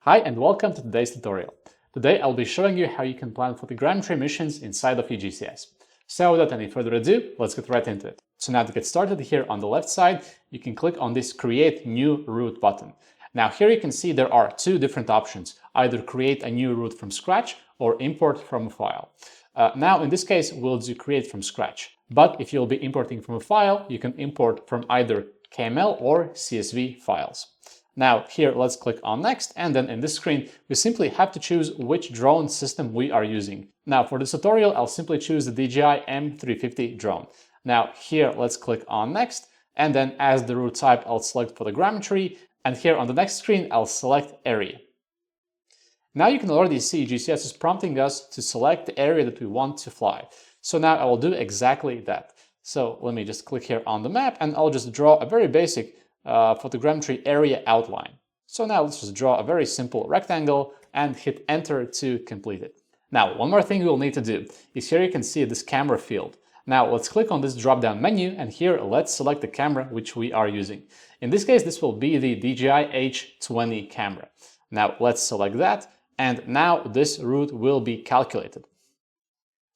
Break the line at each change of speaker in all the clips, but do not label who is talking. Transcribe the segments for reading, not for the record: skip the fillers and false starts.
Hi and welcome to today's tutorial. Today I'll be showing you how you can plan photogrammetry missions inside of UgCS. So without any further ado, let's get right into it. So now to get started, here on the left side, you can click on this Create New Route button. Now here you can see there are two different options, either create a new route from scratch or import from a file. Now in this case, we'll do create from scratch. But if you'll be importing from a file, you can import from either KML or CSV files. Now here, let's click on next, and then in this screen, we simply have to choose which drone system we are using. Now for this tutorial, I'll simply choose the DJI M350 drone. Now here, let's click on next, and then as the route type, I'll select photogrammetry, and here on the next screen, I'll select area. Now you can already see UgCS is prompting us to select the area that we want to fly. So now I will do exactly that. So let me just click here on the map, and I'll just draw a very basic photogrammetry area outline. So now let's just draw a very simple rectangle and hit enter to complete it. Now one more thing we'll need to do is here you can see this camera field. Now let's click on this drop down menu, and here let's select the camera which we are using. In this case, this will be the DJI H20 camera. Now let's select that, and now this route will be calculated.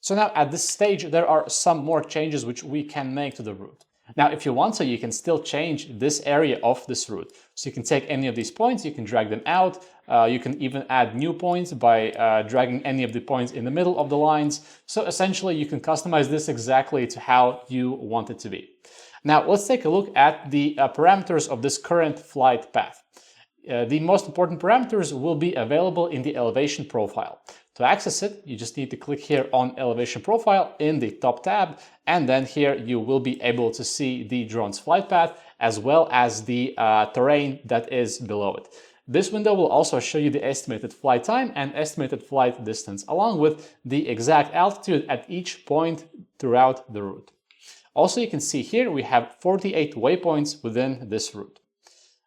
So now at this stage there are some more changes which we can make to the route. Now, if you want to, you can still change this area of this route. So you can take any of these points, you can drag them out, you can even add new points by dragging any of the points in the middle of the lines. So essentially, you can customize this exactly to how you want it to be. Now, let's take a look at the parameters of this current flight path. The most important parameters will be available in the elevation profile. To access it, you just need to click here on elevation profile in the top tab, and then here you will be able to see the drone's flight path as well as the terrain that is below it. This window will also show you the estimated flight time and estimated flight distance, along with the exact altitude at each point throughout the route. Also, you can see here we have 48 waypoints within this route.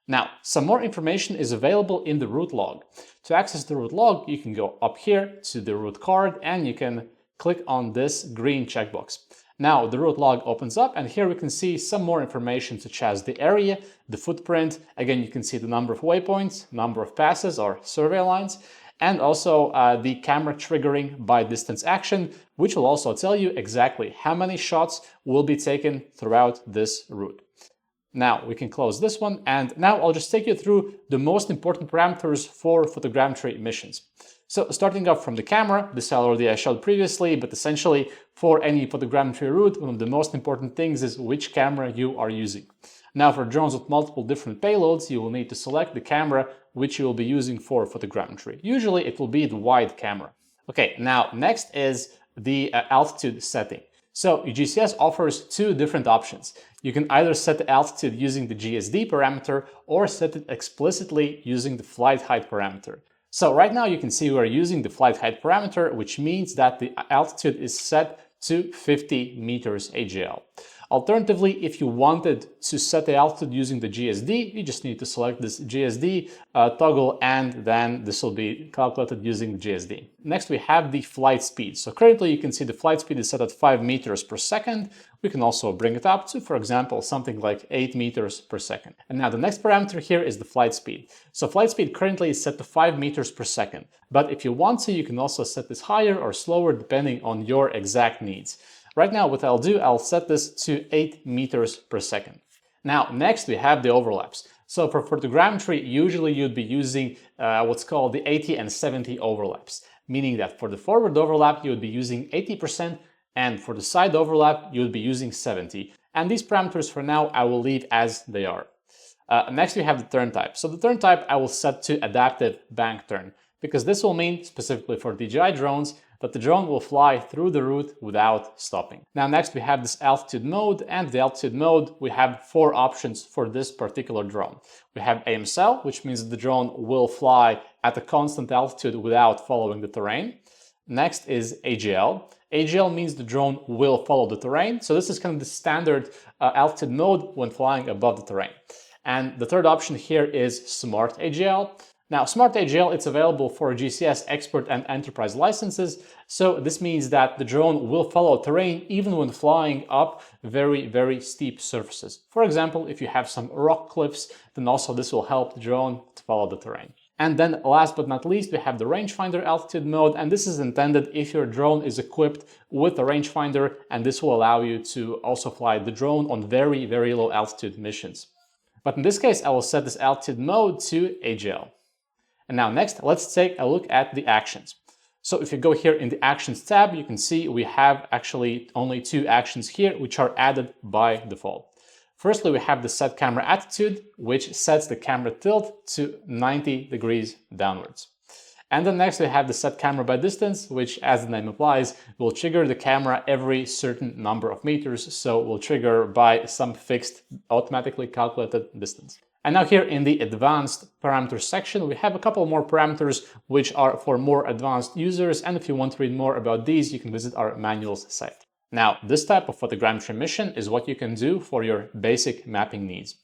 Now, some more information is available in the route log. To access the route log, you can go up here to the route card and you can click on this green checkbox. Now, the route log opens up, and here we can see some more information such as the area, the footprint. Again, you can see the number of waypoints, number of passes or survey lines, and also the camera triggering by distance action, which will also tell you exactly how many shots will be taken throughout this route. Now we can close this one, and now I'll just take you through the most important parameters for photogrammetry missions. So starting off from the camera, this I showed previously, but essentially for any photogrammetry route, one of the most important things is which camera you are using. Now for drones with multiple different payloads, you will need to select the camera which you will be using for photogrammetry. Usually it will be the wide camera. Okay, now next is the altitude setting. So UgCS offers two different options. You can either set the altitude using the GSD parameter or set it explicitly using the flight height parameter. So right now you can see we are using the flight height parameter, which means that the altitude is set to 50 meters AGL. Alternatively, if you wanted to set the altitude using the GSD, you just need to select this GSD toggle, and then this will be calculated using the GSD. Next, we have the flight speed. So currently you can see the flight speed is set at 5 meters per second. We can also bring it up to, for example, something like 8 meters per second. And now the next parameter here is the flight speed. So flight speed currently is set to 5 meters per second. But if you want to, you can also set this higher or slower depending on your exact needs. Right now, what I'll do, I'll set this to 8 meters per second. Now, next we have the overlaps. So for photogrammetry, usually you'd be using what's called the 80 and 70 overlaps, meaning that for the forward overlap, you would be using 80%, and for the side overlap, you would be using 70. And these parameters for now, I will leave as they are. Next, we have the turn type. So the turn type I will set to adaptive bank turn, because this will mean, specifically for DJI drones, that the drone will fly through the route without stopping. Now next we have this altitude mode, and the altitude mode, we have 4 options for this particular drone. We have AMSL, which means that the drone will fly at a constant altitude without following the terrain. Next is AGL. AGL means the drone will follow the terrain. So this is kind of the standard altitude mode when flying above the terrain. And the third option here is Smart AGL. Now, Smart AGL, it's available for UgCS Expert and Enterprise licenses, so this means that the drone will follow terrain even when flying up very, very steep surfaces. For example, if you have some rock cliffs, then also this will help the drone to follow the terrain. And then last but not least, we have the rangefinder altitude mode, and this is intended if your drone is equipped with a rangefinder, and this will allow you to also fly the drone on very, very low altitude missions. But in this case, I will set this altitude mode to AGL. And now next, let's take a look at the actions. So if you go here in the Actions tab, you can see we have actually only 2 actions here, which are added by default. Firstly, we have the Set Camera Attitude, which sets the camera tilt to 90 degrees downwards. And then next we have the Set Camera by Distance, which, as the name implies, will trigger the camera every certain number of meters, so will trigger by some fixed, automatically calculated distance. And now here in the Advanced Parameters section, we have a couple more parameters which are for more advanced users, and if you want to read more about these, you can visit our manuals site. Now, this type of photogrammetry mission is what you can do for your basic mapping needs.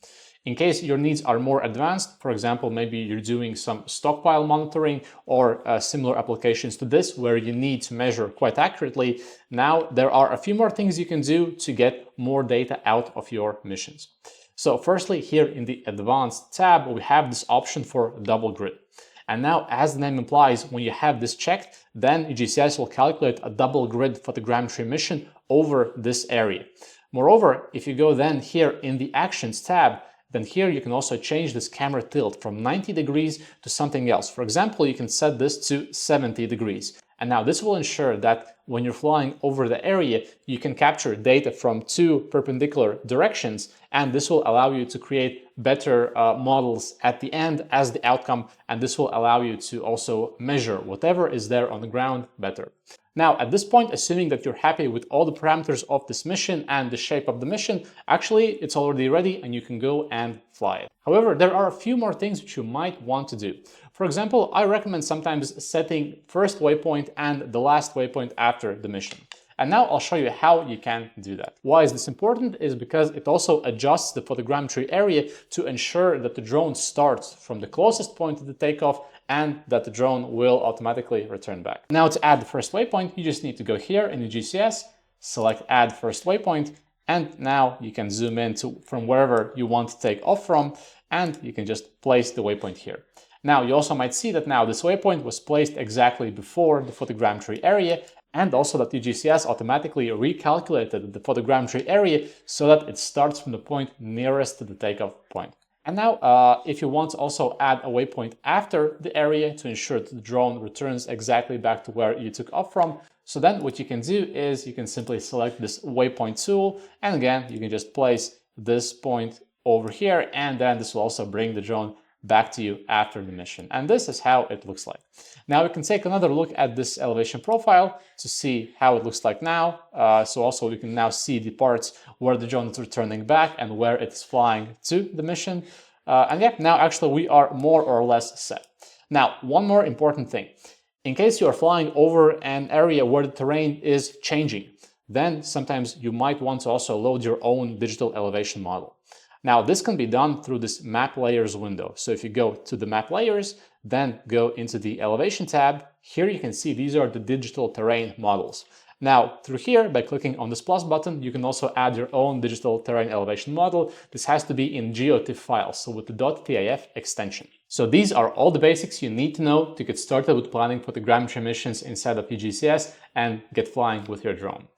In case your needs are more advanced, for example, maybe you're doing some stockpile monitoring or similar applications to this where you need to measure quite accurately, now there are a few more things you can do to get more data out of your missions. So firstly, here in the Advanced tab, we have this option for double grid. And now, as the name implies, when you have this checked, then UgCS will calculate a double grid photogrammetry mission over this area. Moreover, if you go then here in the Actions tab, then here you can also change this camera tilt from 90 degrees to something else. For example, you can set this to 70 degrees. And now this will ensure that when you're flying over the area, you can capture data from 2 perpendicular directions, and this will allow you to create better models at the end as the outcome, and this will allow you to also measure whatever is there on the ground better. Now, at this point, assuming that you're happy with all the parameters of this mission and the shape of the mission, actually it's already ready and you can go and fly it. However, there are a few more things which you might want to do. For example, I recommend sometimes setting first waypoint and the last waypoint after the mission. And now I'll show you how you can do that. Why is this important? Is because it also adjusts the photogrammetry area to ensure that the drone starts from the closest point to the takeoff and that the drone will automatically return back. Now to add the first waypoint, you just need to go here in UgCS, select Add First Waypoint, and now you can zoom in from wherever you want to take off from, and you can just place the waypoint here. Now you also might see that now this waypoint was placed exactly before the photogrammetry area, and also that UgCS automatically recalculated the photogrammetry area so that it starts from the point nearest to the takeoff point. And now, if you want to also add a waypoint after the area to ensure that the drone returns exactly back to where you took off from, so then what you can do is you can simply select this waypoint tool, and again, you can just place this point over here, and then this will also bring the drone back to you after the mission. And this is how it looks like. Now we can take another look at this elevation profile to see how it looks like now. So also we can now see the parts where the drone is returning back and where it's flying to the mission. And yeah, now actually we are more or less set. Now, one more important thing. In case you are flying over an area where the terrain is changing, then sometimes you might want to also load your own digital elevation model. Now, this can be done through this Map Layers window. So if you go to the Map Layers, then go into the Elevation tab, here you can see these are the digital terrain models. Now, through here, by clicking on this plus button, you can also add your own digital terrain elevation model. This has to be in GeoTIFF files, so with the .tif extension. So these are all the basics you need to know to get started with planning photogrammetry missions inside of UgCS and get flying with your drone.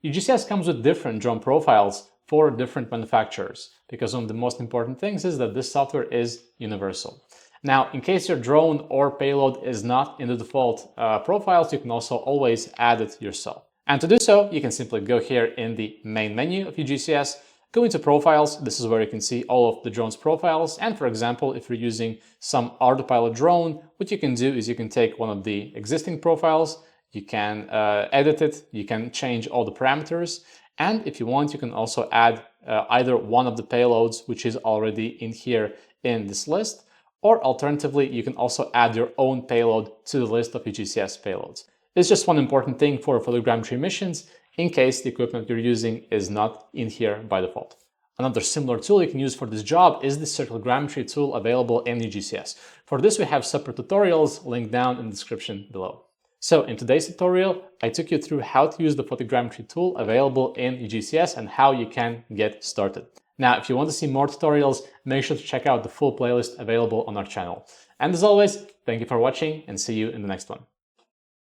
UgCS comes with different drone profiles for different manufacturers, because one of the most important things is that this software is universal. Now, in case your drone or payload is not in the default profiles, you can also always add it yourself. And to do so, you can simply go here in the main menu of UgCS, go into Profiles. This is where you can see all of the drone's profiles. And for example, if you're using some autopilot drone, what you can do is you can take one of the existing profiles, you can edit it, you can change all the parameters. And if you want, you can also add either one of the payloads, which is already in here in this list, or alternatively, you can also add your own payload to the list of UgCS payloads. It's just one important thing for photogrammetry missions in case the equipment you're using is not in here by default. Another similar tool you can use for this job is the Circlegrammetry tool available in UgCS. For this, we have separate tutorials linked down in the description below. So in today's tutorial, I took you through how to use the photogrammetry tool available in UgCS and how you can get started. Now, if you want to see more tutorials, make sure to check out the full playlist available on our channel. And as always, thank you for watching and see you in the next one.